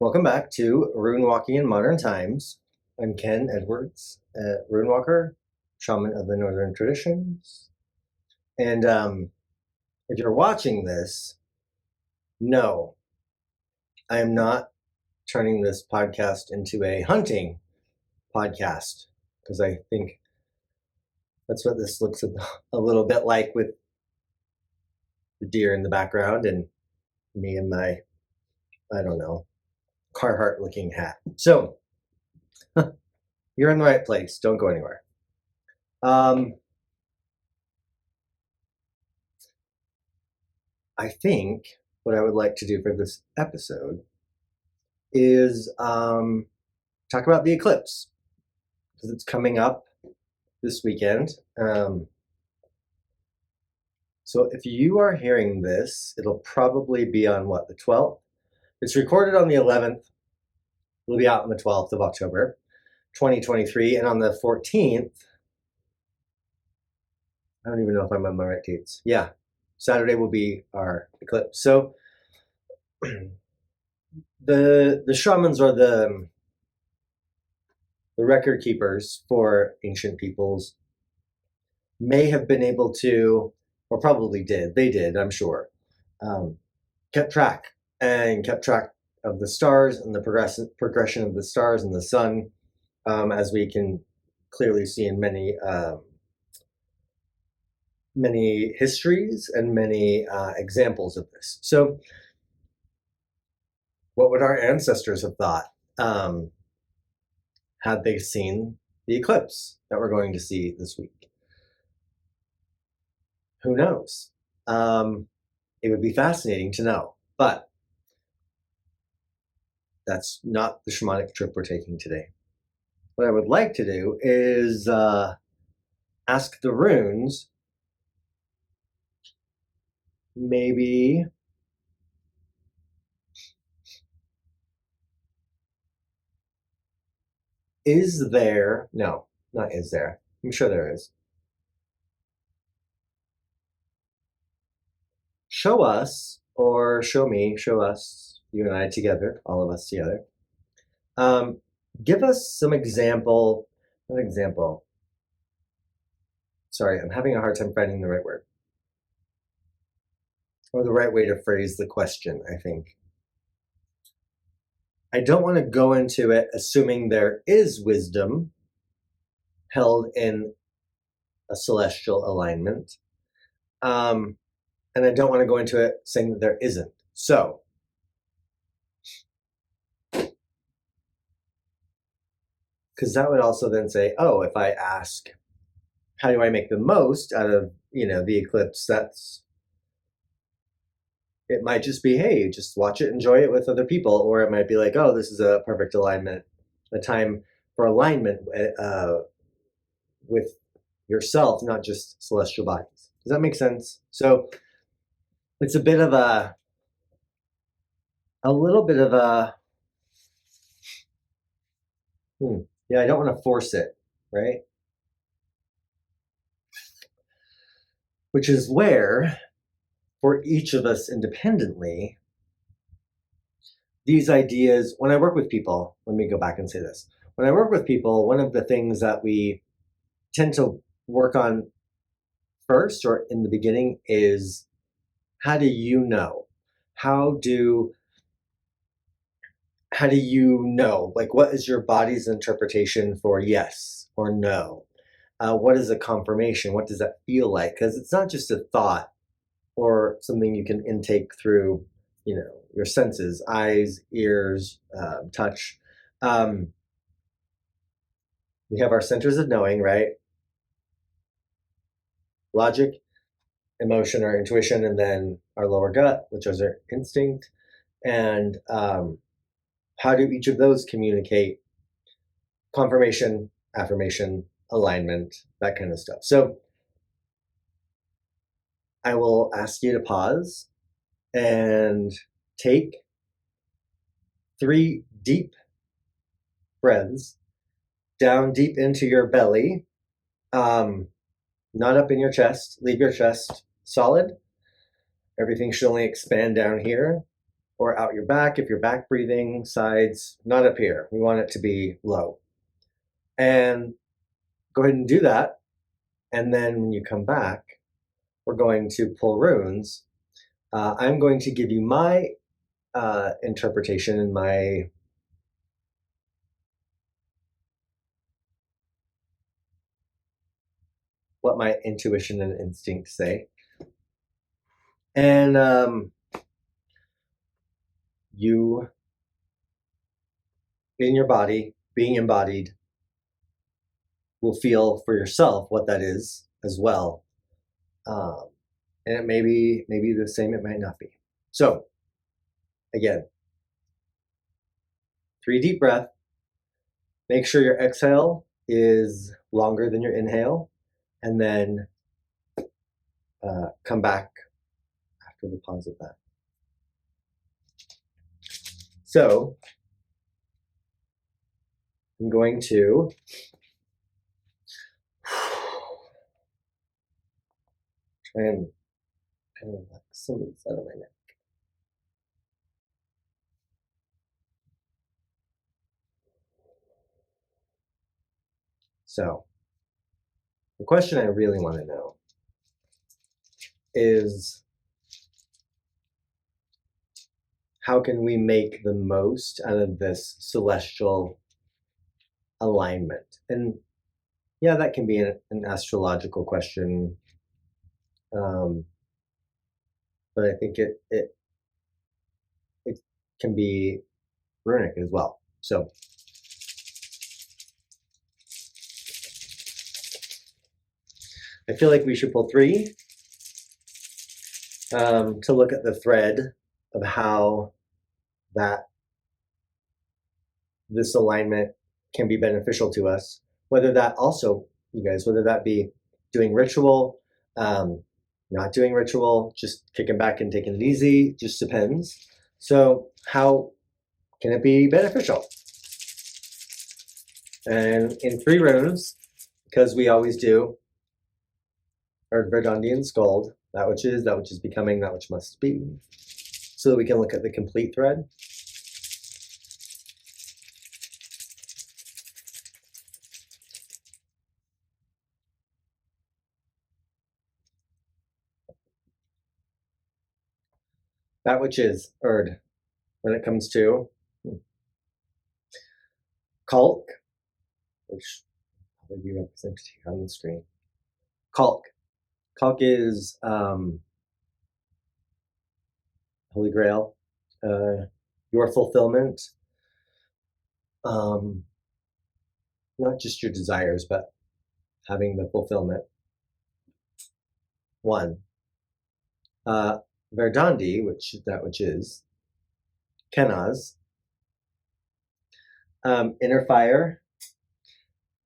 Welcome back to Rune Walking in Modern Times. I'm Ken Edwards, Rune Walker, shaman of the Northern Traditions. And if you're watching this, no, I am not turning this podcast into a hunting podcast, because I think that's what this looks a little bit like, with the deer in the background and me in my, I don't know, Carhartt looking hat. So you're in the right place. Don't go anywhere. I think what I would like to do for this episode is talk about the eclipse, because it's coming up this weekend. So if you are hearing this, it'll probably be on what, the 12th? It's recorded on the 11th. It'll be out on the 12th of October, 2023. And on the 14th, I don't even know if I'm on my right dates. Yeah, Saturday will be our eclipse. So the shamans are the record keepers for ancient peoples, may have been able to, or probably did, they did, I'm sure, kept track of the stars and the progression of the stars and the sun, as we can clearly see in many histories and many examples of this. So what would our ancestors have thought had they seen the eclipse that we're going to see this week? Who knows? It would be fascinating to know, but that's not the shamanic trip we're taking today. What I would like to do is ask the runes, maybe is there, no, not is there, I'm sure there is. Show us, or show me, show us, you and I together, all of us together. Give us some example, sorry, I'm having a hard time finding the right word, or the right way to phrase the question, I think. I don't want to go into it assuming there is wisdom held in a celestial alignment. And I don't want to go into it saying that there isn't. So, because that would also then say, oh, if I ask, how do I make the most out of, the eclipse? It might just be, hey, just watch it, enjoy it with other people. Or it might be like, oh, this is a perfect alignment, a time for alignment with yourself, not just celestial bodies. Does that make sense? So it's a bit of a little bit of a, yeah, I don't want to force it, right? Which is where, for each of us independently, these ideas, when I work with people, let me go back and say this. When I work with people, one of the things that we tend to work on first, or in the beginning, is how do you know? How do you know? Like, what is your body's interpretation for yes or no? What is a confirmation? What does that feel like? Because it's not just a thought or something you can intake through, your senses, eyes, ears, touch. We have our centers of knowing, right? Logic, emotion, or intuition, and then our lower gut, which is our instinct. And how do each of those communicate confirmation, affirmation, alignment, that kind of stuff? So I will ask you to pause and take 3 deep breaths down deep into your belly, not up in your chest. Leave your chest solid. Everything should only expand down here, or out your back if you're back breathing, sides, not up here. We want it to be low. And go ahead and do that. And then when you come back, we're going to pull runes. I'm going to give you my interpretation and what my intuition and instincts say. And you, in your body, being embodied, will feel for yourself what that is as well. And it may be the same, it might not be. So again, 3 deep breath. Make sure your exhale is longer than your inhale, and then come back after the pause of that. So I'm going to try and relax some of this out of my neck. So the question I really want to know is, how can we make the most out of this celestial alignment? And yeah, that can be an astrological question, but I think it can be runic as well. So I feel like we should pull 3 to look at the thread of how this alignment can be beneficial to us. Whether that also, you guys, whether that be doing ritual, not doing ritual, just kicking back and taking it easy, just depends. So how can it be beneficial? And in 3 runes, because we always do, our Verdundian Scold, that which is becoming, that which must be, so that we can look at the complete thread. That which is Erd, when it comes to Kalk, which will be represented here on the screen. Kalk. Kalk is Holy Grail, your fulfillment, not just your desires, but having the fulfillment. 1. Verdandi, which is Kennaz, inner fire,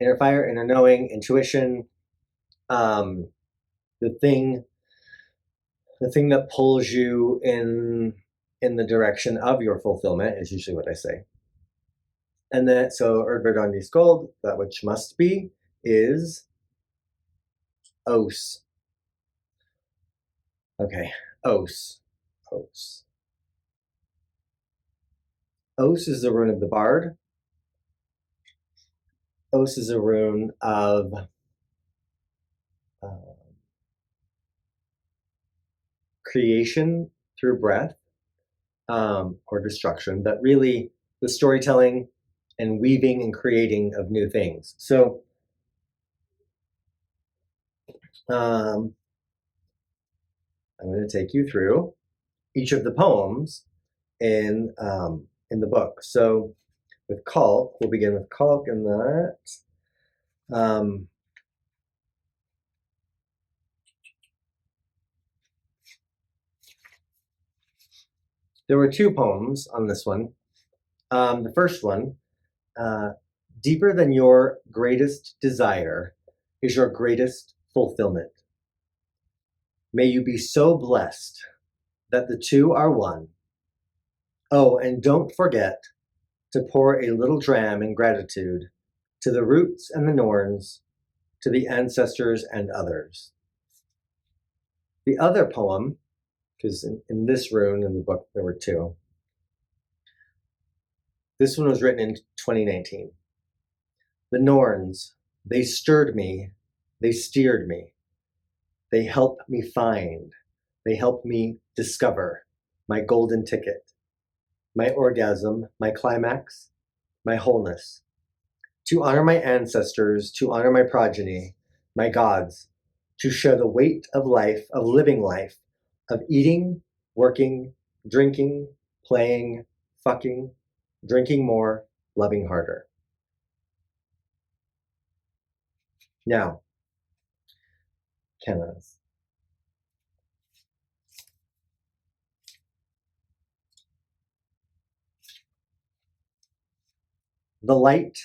inner knowing, intuition, the thing that pulls you in the direction of your fulfillment is usually what I say. And then, so Erdverdandi's gold, that which must be, is Os. Okay, Os. Os is the rune of the bard. Os is a rune of creation through breath, or destruction, but really the storytelling and weaving and creating of new things. So I'm going to take you through each of the poems in the book. So with Kalk, we'll begin with Kalk, and that there were 2 poems on this one. The first one, deeper than your greatest desire is your greatest fulfillment. May you be so blessed that the 2 are one. Oh, and don't forget to pour a little dram in gratitude to the roots and the Norns, to the ancestors and others. The other poem, because in this rune in the book there were 2, This one was written in 2019. The Norns, they stirred me, they steered me, they helped me find, they helped me discover my golden ticket, my orgasm, my climax, my wholeness. To honor my ancestors, to honor my progeny, my gods, to share the weight of life, of living life, of eating, working, drinking, playing, fucking, drinking more, loving harder. Now, Kennas. The light,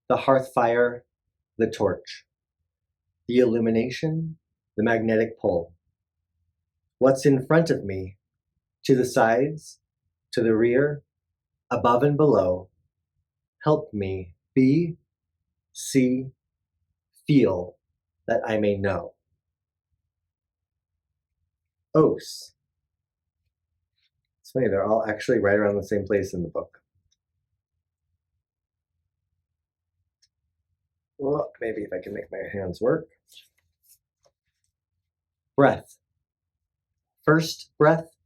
the hearth fire, the torch, the illumination, the magnetic pull. What's in front of me, to the sides, to the rear, above and below, help me be, see, feel, that I may know. Os. It's funny, they're all actually right around the same place in the book. Well, maybe if I can make my hands work. Breath. First breath,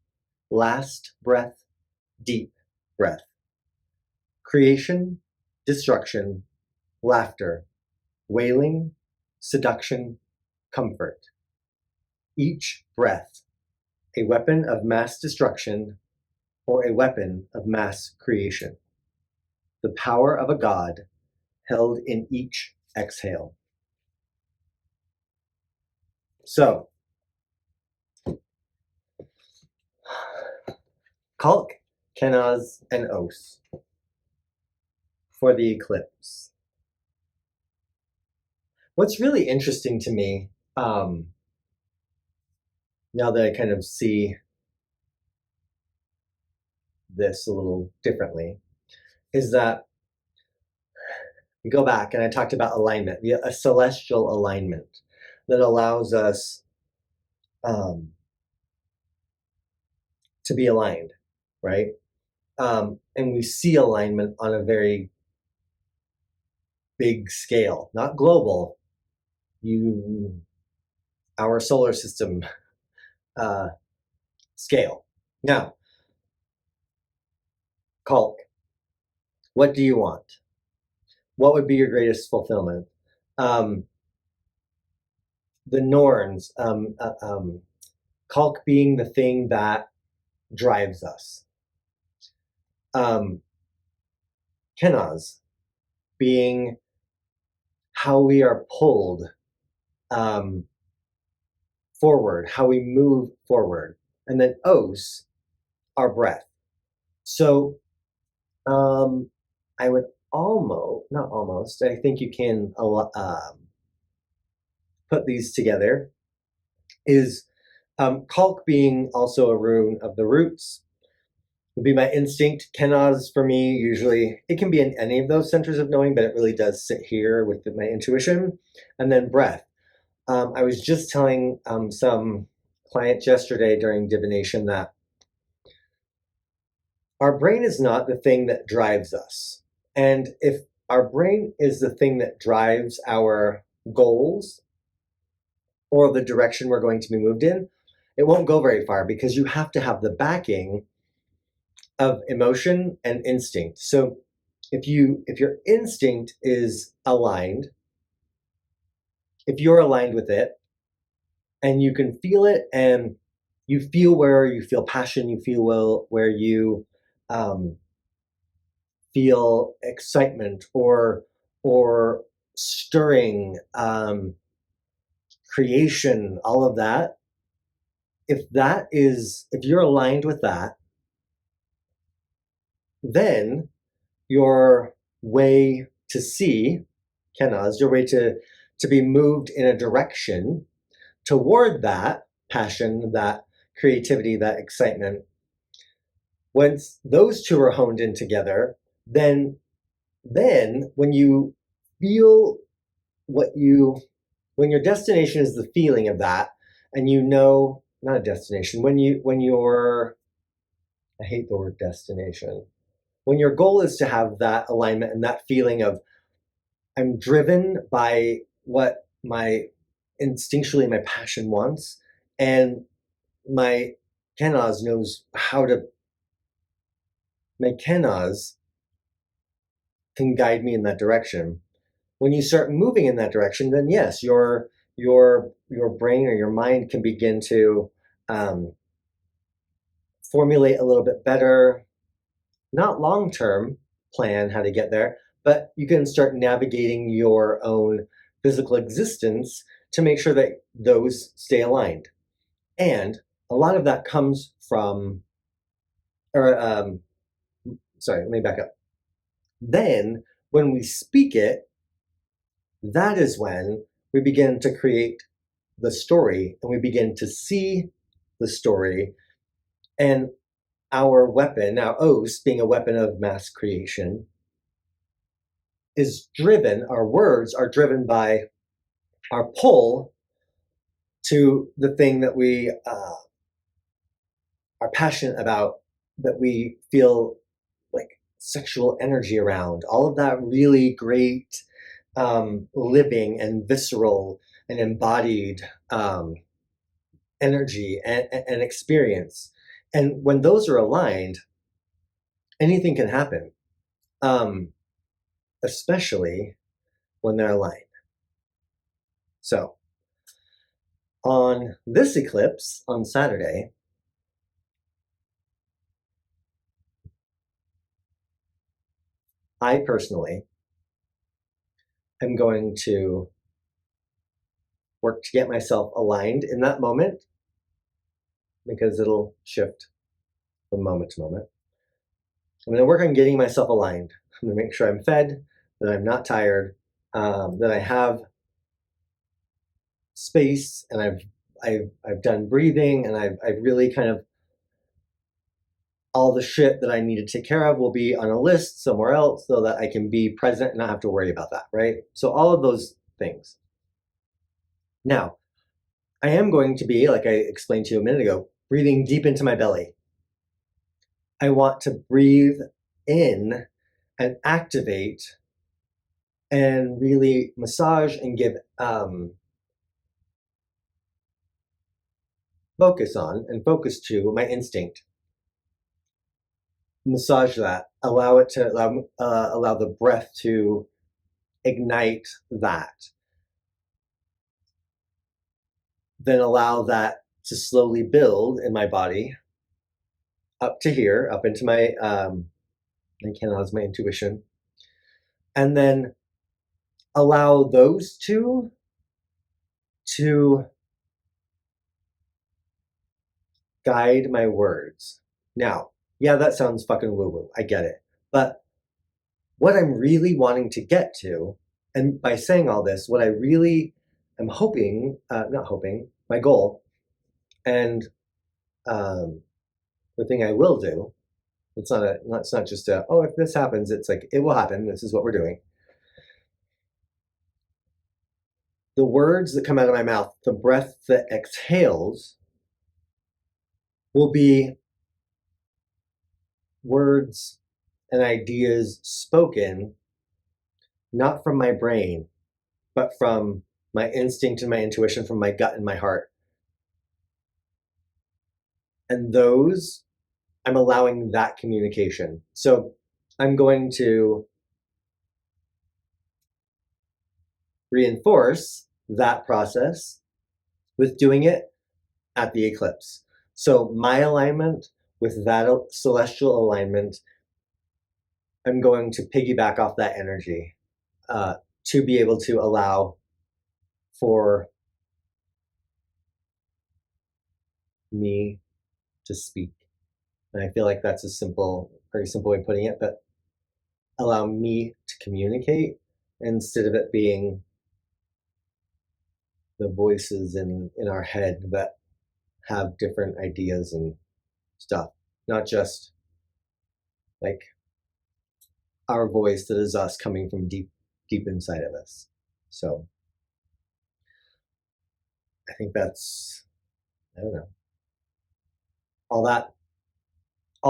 last breath, deep breath. Creation, destruction, laughter, wailing, seduction, comfort. Each breath, a weapon of mass destruction or a weapon of mass creation. The power of a god held in each exhale. So, Kalk, Kenaz, and Os for the eclipse. What's really interesting to me, now that I kind of see this a little differently, is that we go back and I talked about alignment, a celestial alignment that allows us to be aligned, right? And we see alignment on a very big scale, not global, our solar system scale. Now, Kalk, what do you want? What would be your greatest fulfillment? The Norns, Kalk being the thing that drives us. Kenaz being how we are pulled forward, how we move forward. And then Os, our breath. So I would not almost, I think you can put these together, is Kalk being also a rune of the roots, would be my instinct. Kenaz for me, usually, it can be in any of those centers of knowing, but it really does sit here with my intuition. And then breath. I was just telling some clients yesterday during divination that our brain is not the thing that drives us. And if our brain is the thing that drives our goals or the direction we're going to be moved in, it won't go very far because you have to have the backing of emotion and instinct. So if your instinct is aligned, if you're aligned with it and you can feel it and you feel where you feel passion, you feel where you feel excitement or stirring, creation, all of that. If you're aligned with that, then your way to see, Kenaz, your way to be moved in a direction toward that passion, that creativity, that excitement. Once those two are honed in together, then when you feel when your destination is the feeling of that, and not a destination, when you're, I hate the word destination. when your goal is to have that alignment and that feeling of I'm driven by what my instinctually my passion wants, and my Kenaz knows how to, my Kenaz can guide me in that direction. When you start moving in that direction, then yes, your brain or your mind can begin to formulate a little bit better, not long-term plan how to get there, but you can start navigating your own physical existence to make sure that those stay aligned. And a lot of that comes from, or sorry, let me back up. Then when we speak it, that is when we begin to create the story and we begin to see the story. And our weapon, our Os, being a weapon of mass creation, is driven, our words are driven by our pull to the thing that we are passionate about, that we feel like sexual energy around, all of that really great living and visceral and embodied energy and experience. And when those are aligned, anything can happen, especially when they're aligned. So on this eclipse on Saturday, I personally am going to work to get myself aligned in that moment, because it'll shift from moment to moment. I'm going to work on getting myself aligned. I'm going to make sure I'm fed, that I'm not tired, that I have space, and I've done breathing, and I've really kind of, all the shit that I need to take care of will be on a list somewhere else so that I can be present and not have to worry about that, right? So all of those things. Now, I am going to be, like I explained to you a minute ago, breathing deep into my belly. I want to breathe in and activate and really massage and give focus to my instinct. Massage that, allow it to allow the breath to ignite that. Then allow that to slowly build in my body up to here, up into my my intuition, and then allow those two to guide my words. Now, yeah, that sounds fucking woo-woo, I get it. But what I'm really wanting to get to, and by saying all this, what I really am hoping, not hoping, my goal, and the thing I will do, it's not just a, oh, if this happens, it's like, it will happen, this is what we're doing. The words that come out of my mouth, the breath that exhales, will be words and ideas spoken, not from my brain, but from my instinct and my intuition, from my gut and my heart. And those, I'm allowing that communication. So I'm going to reinforce that process with doing it at the eclipse. So my alignment with that celestial alignment, I'm going to piggyback off that energy to be able to allow for me to speak. And I feel like that's a very simple way of putting it, but allow me to communicate instead of it being the voices in our head that have different ideas and stuff, not just like our voice that is us coming from deep inside of us. So I think that's, I don't know, all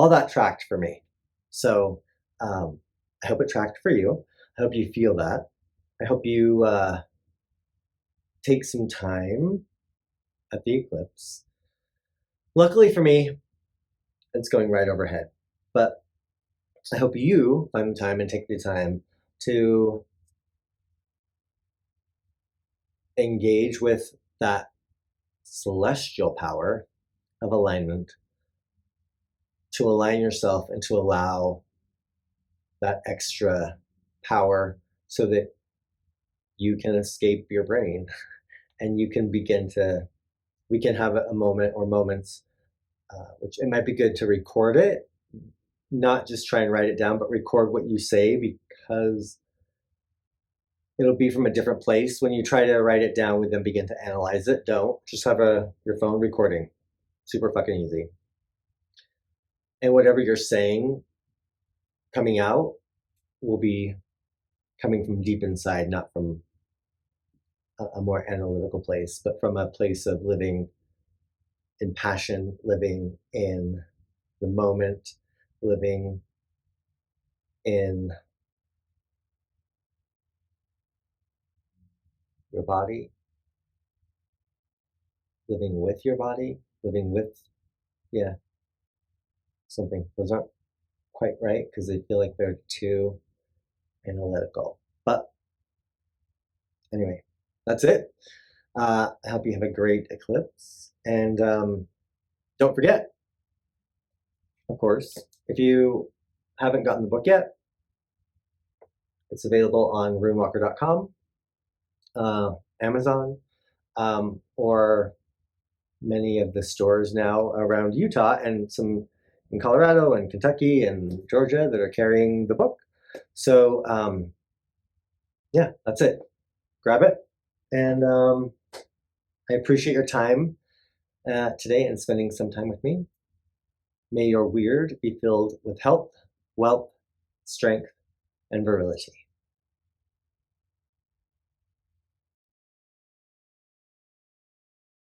that tracked for me. So I hope it tracked for you. I hope you feel that. I hope you take some time at the eclipse. Luckily for me, it's going right overhead, but I hope you find the time and take the time to engage with that celestial power of alignment, to align yourself and to allow that extra power so that you can escape your brain and you can begin to, we can have a moment or moments, which it might be good to record it, not just try and write it down, but record what you say, because it'll be from a different place. When you try to write it down and then begin to analyze it, don't. Just have your phone recording. Super fucking easy. And whatever you're saying coming out will be coming from deep inside, not from a more analytical place, but from a place of living in passion, living in the moment, living in your body, living with your body, living with, yeah, something. Those aren't quite right because they feel like they're too analytical. But anyway, that's it. I hope you have a great eclipse. And don't forget, of course, if you haven't gotten the book yet, it's available on runewalker.com, Amazon, or many of the stores now around Utah and some in Colorado and Kentucky and Georgia that are carrying the book. So yeah, that's it. Grab it. And I appreciate your time today and spending some time with me. May your weird be filled with health, wealth, strength, and virility.